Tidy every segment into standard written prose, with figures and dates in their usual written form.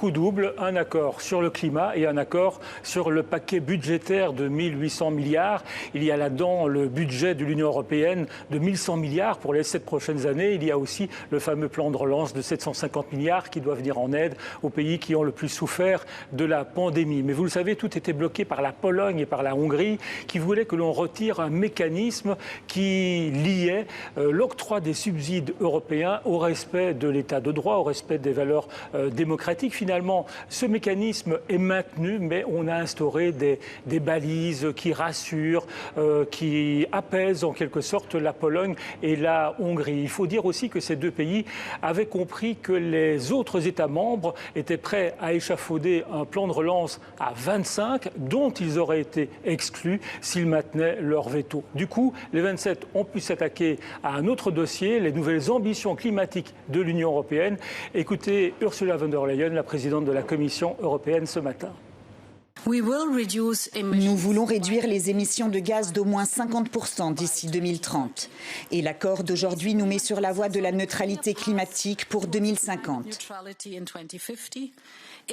coup double, un accord sur le climat et un accord sur le paquet budgétaire de 1800 milliards. Il y a là-dedans le budget de l'Union européenne de 1100 milliards pour les 7 prochaines années. Il y a aussi le fameux plan de relance de 750 milliards qui doit venir en aide aux pays qui ont le plus souffert de la pandémie. Mais vous le savez, tout était bloqué par la Pologne et par la Hongrie qui voulaient que l'on retire un mécanisme qui liait l'octroi des subsides européens au respect de l'état de droit, au respect des valeurs démocratiques. Finalement, ce mécanisme est maintenu, mais on a instauré des balises qui rassurent, qui apaisent en quelque sorte la Pologne et la Hongrie. Il faut dire aussi que ces deux pays avaient compris que les autres États membres étaient prêts à échafauder un plan de relance à 25, dont ils auraient été exclus s'ils maintenaient leur veto. Du coup, les 27 ont pu s'attaquer à un autre dossier, les nouvelles ambitions climatiques de l'Union européenne. Écoutez Ursula von der Leyen, la présidente de la Commission européenne, ce matin. Nous voulons réduire les émissions de gaz d'au moins 50% d'ici 2030. Et l'accord d'aujourd'hui nous met sur la voie de la neutralité climatique pour 2050.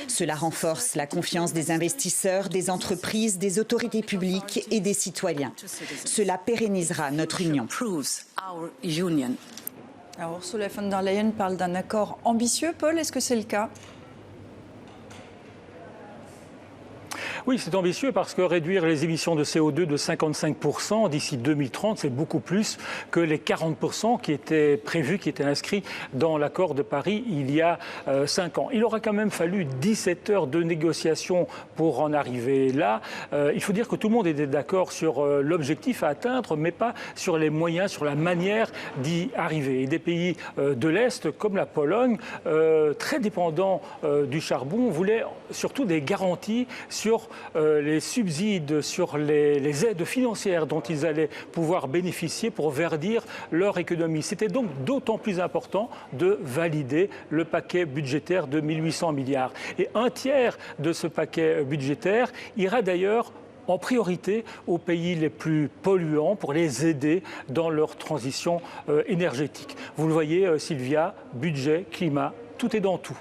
Cela renforce la confiance des investisseurs, des entreprises, des autorités publiques et des citoyens. Cela pérennisera notre union. Alors Ursula von der Leyen parle d'un accord ambitieux. Paul, est-ce que c'est le cas ? Oui, c'est ambitieux parce que réduire les émissions de CO2 de 55% d'ici 2030, c'est beaucoup plus que les 40% qui étaient prévus, qui étaient inscrits dans l'accord de Paris il y a 5 ans. Il aura quand même fallu 17 heures de négociations pour en arriver là. Il faut dire que tout le monde était d'accord sur l'objectif à atteindre, mais pas sur les moyens, sur la manière d'y arriver. Et des pays de l'Est, comme la Pologne, très dépendants du charbon, voulaient surtout des garanties sur les subsides, sur les aides financières dont ils allaient pouvoir bénéficier pour verdir leur économie. C'était donc d'autant plus important de valider le paquet budgétaire de 1800 milliards. Et un tiers de ce paquet budgétaire ira d'ailleurs en priorité aux pays les plus polluants pour les aider dans leur transition énergétique. Vous le voyez, Sylvia, budget, climat, tout est dans tout.